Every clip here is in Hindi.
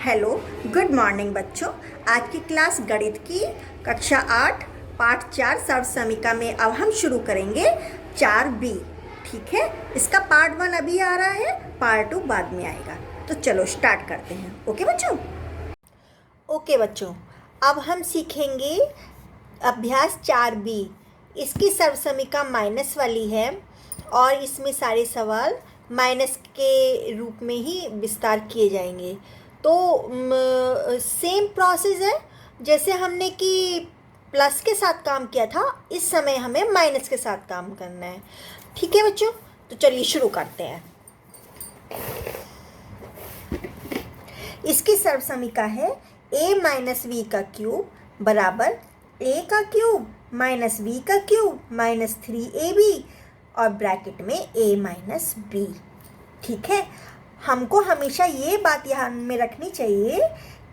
हेलो, गुड मॉर्निंग बच्चों। आज की क्लास गणित की कक्षा 8 पाठ 4 सर्वसमीका में अब हम शुरू करेंगे 4B। ठीक है, इसका पार्ट 1 अभी आ रहा है, पार्ट 2 बाद में आएगा। तो चलो स्टार्ट करते हैं। ओके बच्चों, अब हम सीखेंगे अभ्यास 4B। इसकी सर्वसमीका माइनस वाली है और इसमें सारे सवाल माइनस के रूप में ही विस्तार किए जाएंगे। तो सेम प्रोसेस है जैसे हमने कि प्लस के साथ काम किया था, इस समय हमें माइनस के साथ काम करना है। ठीक है बच्चों, तो चलिए शुरू करते हैं। इसकी सर्वसमीका है a माइनस वी का क्यूब बराबर a का क्यूब माइनस वी का क्यूब माइनस 3ab और ब्रैकेट में a माइनस बी। ठीक है, हमको हमेशा ये बात ध्यान में रखनी चाहिए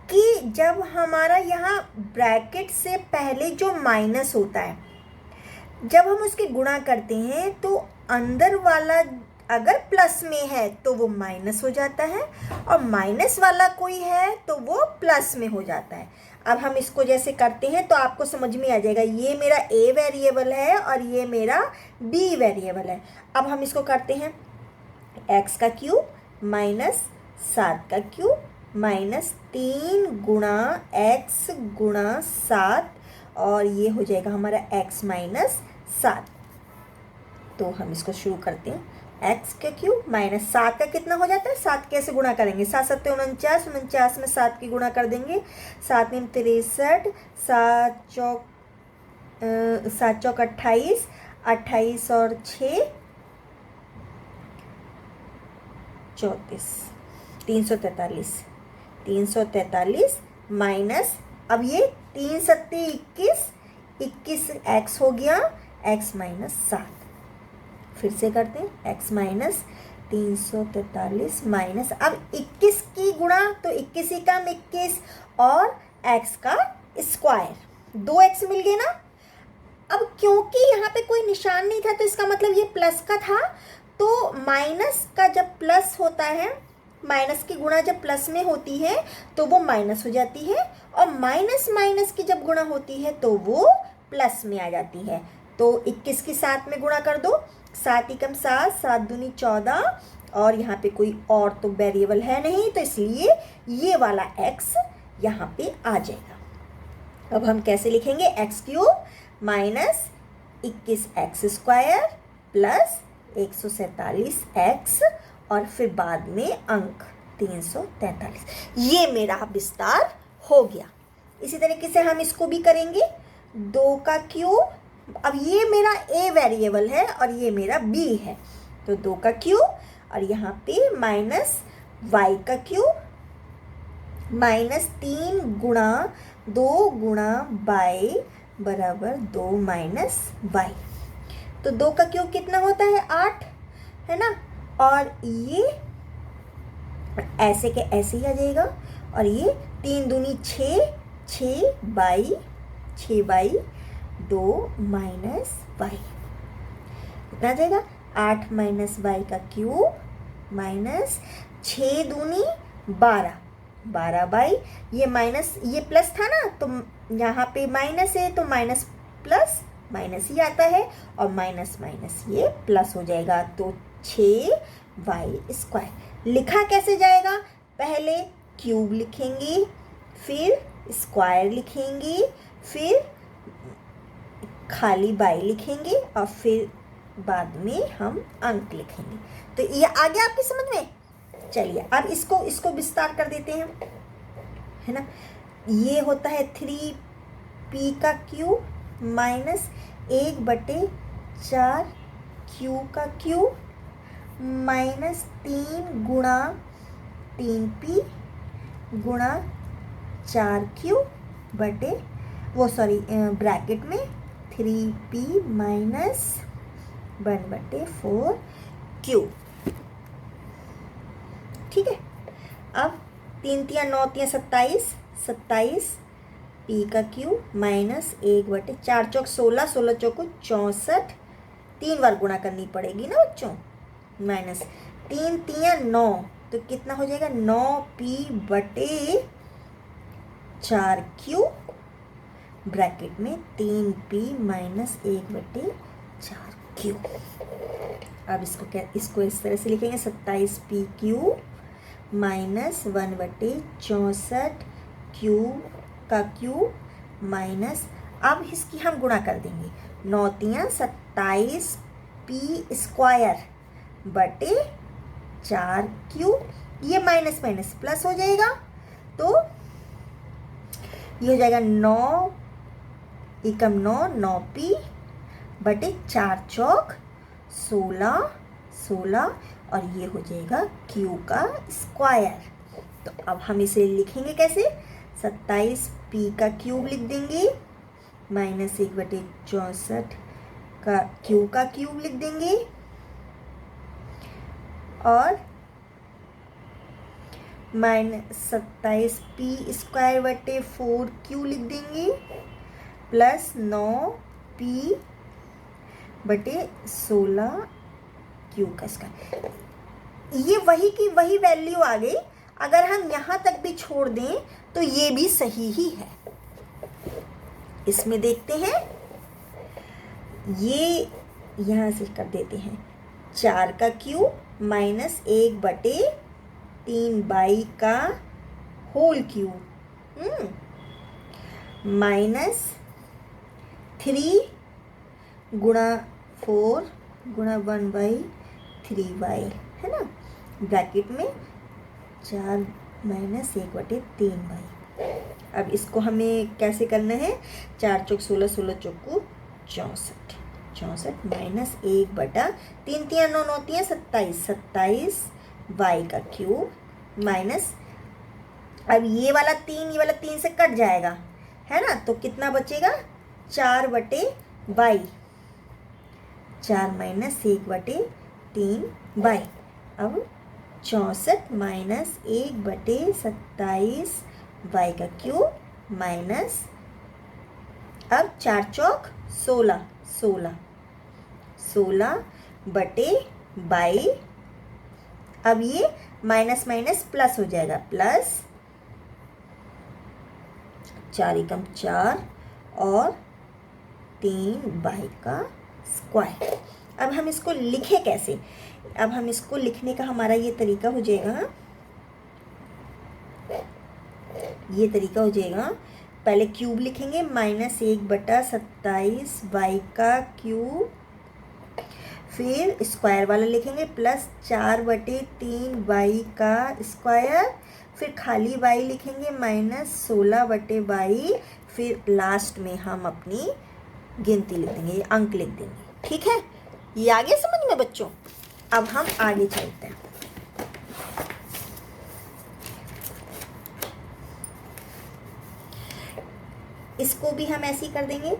कि जब हमारा यहाँ ब्रैकेट से पहले जो माइनस होता है, जब हम उसकी गुणा करते हैं तो अंदर वाला अगर प्लस में है तो वो माइनस हो जाता है और माइनस वाला कोई है तो वो प्लस में हो जाता है। अब हम इसको जैसे करते हैं तो आपको समझ में आ जाएगा, ये मेरा a वेरिएबल है और ये मेरा b वेरिएबल है। अब हम इसको करते हैं x का क्यूब माइनस 7 का क्यूब माइनस 3 गुणा x गुणा 7 और ये हो जाएगा हमारा x माइनस 7। तो हम इसको शुरू करते हैं। x का क्यूब माइनस 7 का कितना हो जाता है, 7 कैसे गुणा करेंगे, 7 7 49, 49 में 7 की गुणा कर देंगे, 7 में 63, 7 चौक 28, 28 और 6 34, 343, 343 माइनस, अब ये 3 सत्ते 21, 21 x हो गया, x माइनस 7। फिर से करते हैं, x माइनस 343 माइनस, अब 21 की गुणा तो 21 ही कम 21 और x का स्क्वायर, 2x मिल गए ना। अब क्योंकि यहाँ पे कोई निशान नहीं था तो इसका मतलब ये प्लस का था, तो माइनस का जब प्लस होता है, माइनस की गुणा जब प्लस में होती है तो वो माइनस हो जाती है और माइनस माइनस की जब गुणा होती है तो वो प्लस में आ जाती है। तो 21 की 7 में गुणा कर दो, 7 एकम 7, 7 दूनी 14 और यहाँ पे कोई और तो वेरिएबल है नहीं तो इसलिए ये वाला x यहाँ पे आ जाएगा। अब हम कैसे लिखेंगे, x cube minus 21x square plus 147x और फिर बाद में अंक 343। ये मेरा विस्तार हो गया। इसी तरीके से हम इसको भी करेंगे, 2 का क्यूब, अब ये मेरा a वेरिएबल है और ये मेरा b है, तो 2 का क्यूब और यहाँ पे माइनस y का क्यूब माइनस 3 गुणा 2 गुणा y बराबर 2 माइनस y। तो 2 का क्यूब कितना होता है, 8 है ना, और ये ऐसे के ऐसे ही आ जाएगा और ये 3 दूनी 6, 6 2 माइनस वाई कितना आ जाएगा, 8 माइनस वाई का क्यूब माइनस 6 दूनी 12, 12 बाई, ये माइनस ये प्लस था ना तो यहाँ पे माइनस है तो माइनस प्लस माइनस ही आता है और माइनस माइनस ये प्लस हो जाएगा, तो 6y स्क्वायर। लिखा कैसे जाएगा, पहले क्यूब लिखेंगे, फिर स्क्वायर लिखेंगे, फिर खाली बाई लिखेंगे और फिर बाद में हम अंक लिखेंगे। तो ये आ गया आपकी समझ में। चलिए अब इसको विस्तार कर देते हैं, है ना। ये होता है 3p का क्यूब माइनस 1/4 क्यू का क्यूब माइनस 3 गुणा 3p गुणा 4q बटे ब्रैकेट में 3p माइनस 1/4q। ठीक है, अब 3 तिया 9 तिया 27, 27 p का क्यूब माइनस 1/4 चौक 16, 16 चौको 64, 3 बार गुणा करनी पड़ेगी ना बच्चों, माइनस 3 तिया 9 तो कितना हो जाएगा 9p/4q ब्रैकेट में 3p माइनस 1/4q। अब इसको इस तरह से लिखेंगे 27pq माइनस 1/64q का क्यूब माइनस, अब इसकी हम गुणा कर देंगे 9×27p²/4q, ये माइनस माइनस प्लस हो जाएगा, तो ये हो जाएगा 9 एकम 9p/4 और ये हो जाएगा q का स्क्वायर। तो अब हम इसे लिखेंगे कैसे, 27p का क्यूब लिख देंगे माइनस 1/64 का q का क्यूब लिख देंगे और माइनस 27p²/4q लिख देंगे प्लस 9p/16q का स्क्वायर। ये वही की वही वैल्यू आ गई। अगर हम यहाँ तक भी छोड़ दें तो ये भी सही ही है। इसमें देखते हैं, ये यहाँ से कर देते हैं 4 का क्यूब माइनस 1/3y का होल क्यूब माइनस 3 गुणा 4 गुणा 1/3y है ना, ब्रैकेट में 4 माइनस 1/3y। अब इसको हमें कैसे करना है, 4 चौक 16, 16 चौको 64 माइनस 1/3 3 9 9 27 y का क्यूब माइनस, अब ये वाला 3 से कट जाएगा है ना, तो कितना बचेगा 4/y, 4 माइनस 1/3y। अब 64 माइनस 1/27 y का क्यूब माइनस, अब 4 चौक 16 16/22। अब ये माइनस माइनस प्लस हो जाएगा, प्लस 4 एकम 4 और 3y का स्क्वायर। अब हम इसको लिखें कैसे, अब हम इसको लिखने का हमारा ये तरीका हो जाएगा, पहले क्यूब लिखेंगे माइनस 1/27y का क्यूब, फिर स्क्वायर वाला लिखेंगे प्लस 4/3y का स्क्वायर, फिर खाली y लिखेंगे माइनस 16/y, फिर लास्ट में हम अपनी गिनती लिख देंगे, अंक लिख देंगे। ठीक है, ये आ गया समझ में बच्चों। अब हम आगे चलते हैं। इसको भी हम ऐसे ही कर देंगे,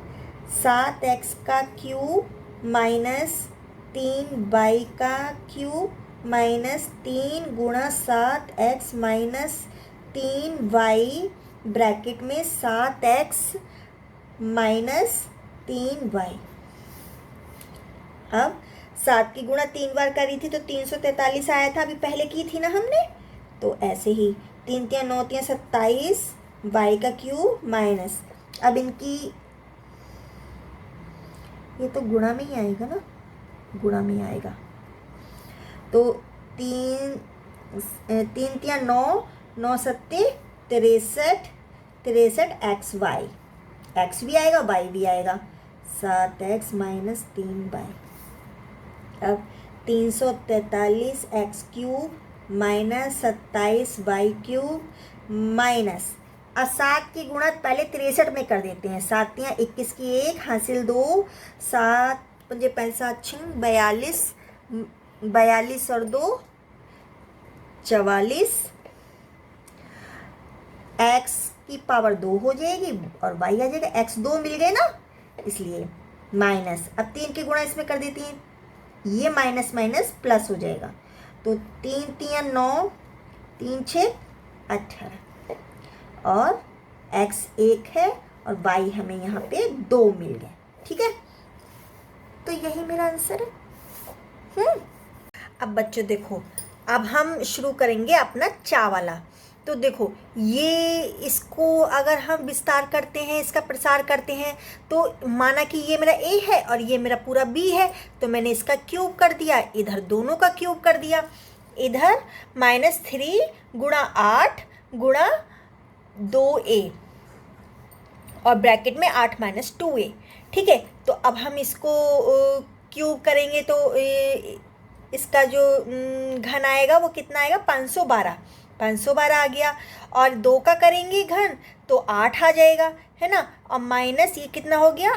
7x का क्यूब माइनस 3y का क्यूब माइनस 3 गुणा 7x माइनस 3y ब्रैकेट में 7x माइनस 3y। अब 7 की गुणा 3 बार करी थी तो 343 आया था, अभी पहले की थी ना हमने, तो ऐसे ही 3 3 9 3 27 y का क्यूब माइनस, अब इनकी ये तो गुणा में ही आएगा ना, गुणा में ही आएगा, तो 3 3 9 9 7 63 xy, x भी आएगा y भी आएगा, 7x माइनस 3y। अब 343x cube minus 27y cube minus, अब 7 की गुणा पहले 63 में कर देते हैं, 7 या 21 की 1 हासिल 2, 7 पंजे 5 42 42 और 2 44, x की पावर 2 हो जाएगी और y आ जाएगा, x 2 मिल गए ना, इसलिए माइनस, अब 3 की गुणा इसमें कर देती हैं, ये माइनस माइनस प्लस हो जाएगा, तो 3 3 9 3 6 18 और x 1 है और y हमें यहाँ पे 2 मिल गए। ठीक है, तो यही मेरा आंसर है। अब बच्चों देखो, अब हम शुरू करेंगे अपना चा वाला। तो देखो ये, इसको अगर हम विस्तार करते हैं, इसका प्रसार करते हैं, तो माना कि ये मेरा ए है और ये मेरा पूरा बी है, तो मैंने इसका क्यूब कर दिया, इधर दोनों का क्यूब कर दिया। इधर -3 गुणा 8 गुणा 2a और ब्रैकेट में 8 - 2a। ठीक है, तो अब हम इसको क्यूब करेंगे तो इसका जो घन आएगा वो कितना आएगा, 512 आ गया। और 2 का करेंगे घन तो 8 आ जाएगा, है ना। और माइनस ये कितना हो गया,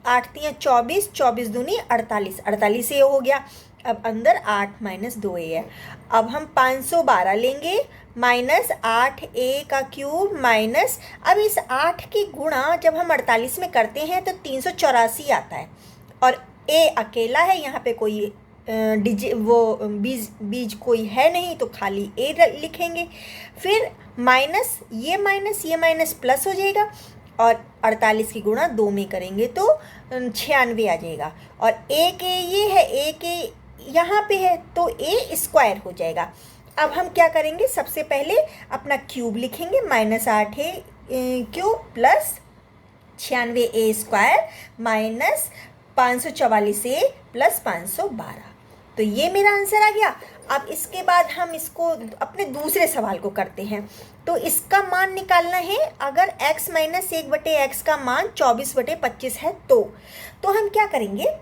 8 3 24, 24 दूनी 48, 48 ये हो गया। अब अंदर 8 - 2a है। अब हम 512 लेंगे माइनस 8a का क्यूब माइनस, अब इस 8 की गुणा जब हम 48 में करते हैं तो 384 आता है, और a अकेला है, यहाँ पे कोई बीज कोई है नहीं, तो खाली a लिखेंगे। फिर माइनस ये माइनस प्लस हो जाएगा, और 48 की गुणा 2 में करेंगे तो 96 आ जाएगा। और a के ये है, a के यहाँ पे है, तो a स्क्वायर हो जाएगा। अब हम क्या करेंगे, सबसे पहले अपना क्यूब लिखेंगे, -8a cube plus 96a square minus 544a plus 512। तो ये मेरा आंसर आ गया। अब इसके बाद हम इसको अपने दूसरे सवाल को करते हैं। तो इसका मान निकालना है, अगर x - 1/x का मान 24/25 है तो हम क्या करेंगे,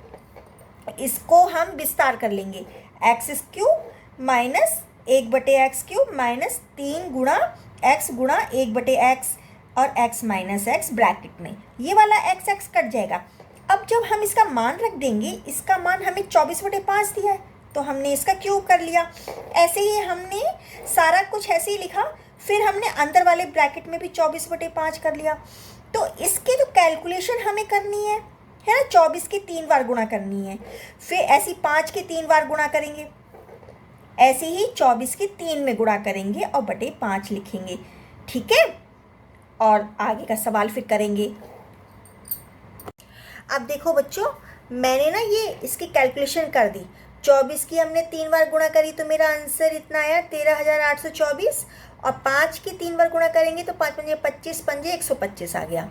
इसको हम विस्तार कर लेंगे। x cube minus 1/x cube minus 3 गुणा x गुणा 1/x और x - x ब्रैकेट में, ये वाला x कट जाएगा। अब जब हम इसका मान रख देंगे, इसका मान हमें 24/5 दिया है, तो हमने इसका क्यूब कर लिया। ऐसे ही हमने सारा कुछ ऐसे ही लिखा, फिर हमने अंदर वाले ब्रैकेट में भी 24/5 कर लिया। तो इसकी तो कैलकुलेशन हमें करनी है ना, 24 की 3 बार गुणा करनी है, फिर ऐसी 5 की 3 बार गुणा करेंगे, ऐसे ही 24 की 3 में गुणा करेंगे और बटे 5 लिखेंगे। ठीक है, और आगे का सवाल फिर करेंगे। अब देखो बच्चों, मैंने ना ये इसकी कैलकुलेशन कर दी। 24 की हमने 3 बार गुणा करी तो मेरा आंसर इतना आया 13,824, और 5 की 3 बार गुणा करेंगे तो 5 पंजे 25, पंजे 125 आ गया।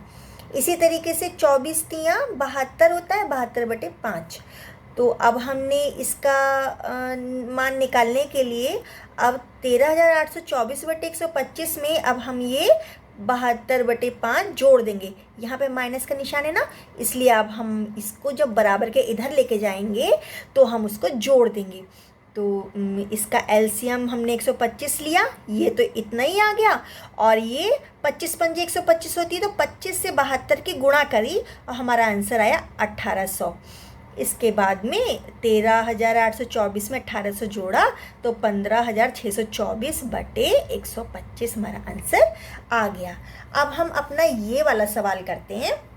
इसी तरीके से 24 तियाँ 72 होता है, 72/5। तो अब हमने इसका मान निकालने के लिए अब 13,824/125 में अब हम ये 72/5 जोड़ देंगे। यहाँ पे माइनस का निशान है ना, इसलिए अब हम इसको जब बराबर के इधर लेके जाएंगे तो हम उसको जोड़ देंगे। तो इसका एलसीएम हमने 125 लिया, ये तो इतना ही आ गया, और ये 25 पंजे 125 होती है, तो 25 से 72 की गुणा करी और हमारा आंसर आया 1800। इसके बाद में 13,824 में 1800 जोड़ा तो 15,624/125 हमारा आंसर आ गया। अब हम अपना ये वाला सवाल करते हैं।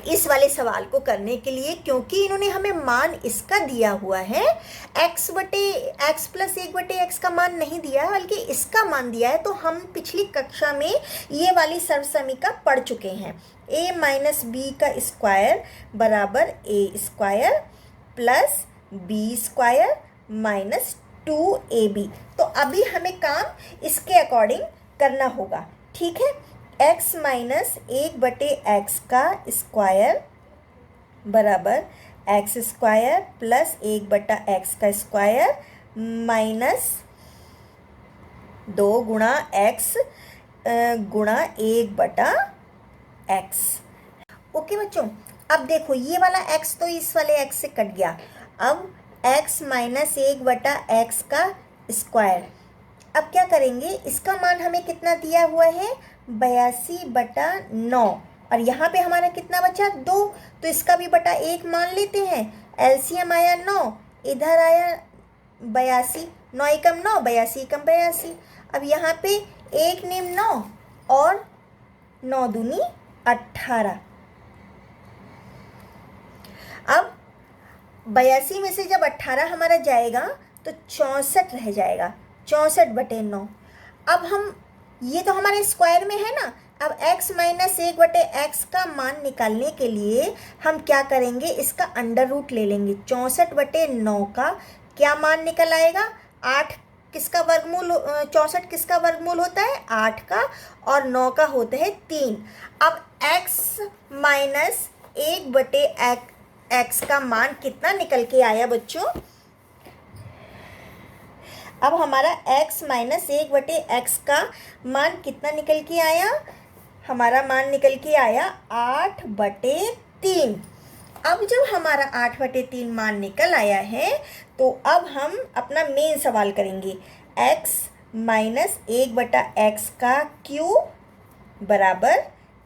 इस वाले सवाल को करने के लिए, क्योंकि इन्होंने हमें मान इसका दिया हुआ है, x + 1/x का मान नहीं दिया है, बल्कि इसका मान दिया है, तो हम पिछली कक्षा में ये वाली सर्वसमीका पढ़ चुके हैं। a - b का स्क्वायर बराबर a square plus b square minus 2ab। तो अभी हमें काम इसके अकॉर्डिंग करना होगा। ठीक है, x - 1/x का स्क्वायर बराबर x स्क्वायर प्लस 1/x का स्क्वायर माइनस 2 गुणा x गुणा 1/x। ओके बच्चों, अब देखो ये वाला x तो इस वाले x से कट गया। अब x - 1/x का स्क्वायर, अब क्या करेंगे, इसका मान हमें कितना दिया हुआ है, 82/9, और यहाँ पे हमारा कितना बचा 2, तो इसका भी बटा 1 मान लेते हैं। एलसीएम आया 9, इधर आया 82, 9 एकम 9, 82 एकम 82। अब यहाँ पे 1 नेम 9 और 9 दूनी 18। अब 82 में से जब 18 हमारा जाएगा तो 64 रह जाएगा, 64/9। अब हम, ये तो हमारे स्क्वायर में है ना, अब x - 1/x का मान निकालने के लिए हम क्या करेंगे, इसका अंडर रूट ले लेंगे। 64/9 का क्या मान निकल आएगा, 8 किसका वर्गमूल 64 किसका वर्गमूल होता है 8 का, और 9 का होता है 3। अब x माइनस 1/x का मान कितना निकल के आया बच्चों? अब हमारा x माइनस 1/x का मान कितना निकल के आया? हमारा मान निकल के आया 8/3। अब जब हमारा 8/3 मान निकल आया है तो अब हम अपना मेन सवाल करेंगे। x माइनस 1/x का क्यूब बराबर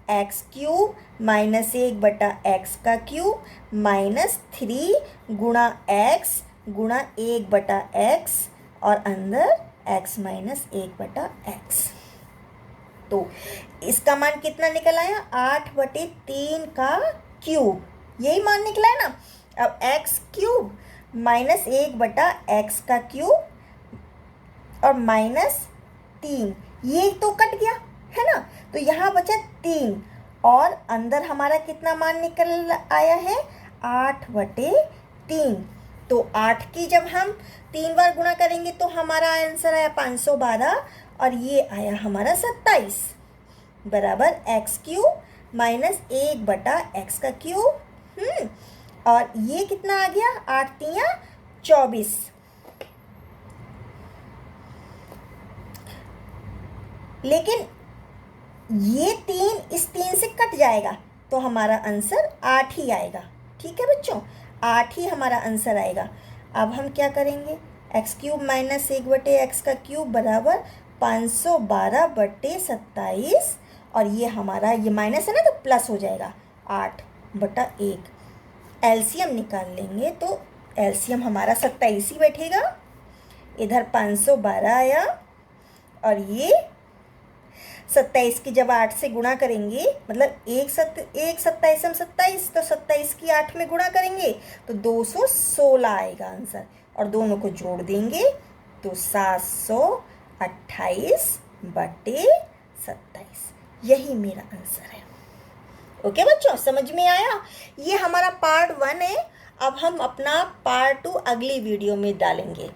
x क्यूब माइनस 1/x का क्यूब माइनस 3 गुणा x गुणा 1/x और अंदर x माइनस 1/x। तो इसका मान कितना निकल आया? 8/3 का क्यूब, यही मान निकला है ना। अब x क्यूब माइनस 1/x का क्यूब और माइनस 3, ये तो कट गया है ना, तो यहाँ बचा 3 और अंदर हमारा कितना मान निकल आया है? 8/3। तो 8 की जब हम 3 बार गुणा करेंगे तो हमारा आंसर आया 512 और ये आया हमारा 27 बराबर x क्यूब माइनस 1/x का क्यूब। और ये कितना आ गया? 8 तिया 24। लेकिन ये 3 इस 3 से कट जाएगा तो हमारा आंसर 8 ही आएगा। ठीक है बच्चों, 8 ही हमारा आंसर आएगा। अब हम क्या करेंगे? x क्यूब माइनस 1/x का क्यूब बराबर 512/27 और ये हमारा ये माइनस है ना तो प्लस हो जाएगा 8/1। एलसीएम निकाल लेंगे तो एलसीएम हमारा 27 ही बैठेगा। इधर 512 आया और ये 27 की जब 8 से गुणा करेंगे, मतलब एक 27 हम 27, तो 27 की 8 में गुणा करेंगे तो 216 आएगा आंसर और दोनों को जोड़ देंगे तो 728/27, यही मेरा आंसर है। ओके बच्चों, समझ में आया? ये हमारा पार्ट 1 है। अब हम अपना पार्ट 2 अगली वीडियो में डालेंगे।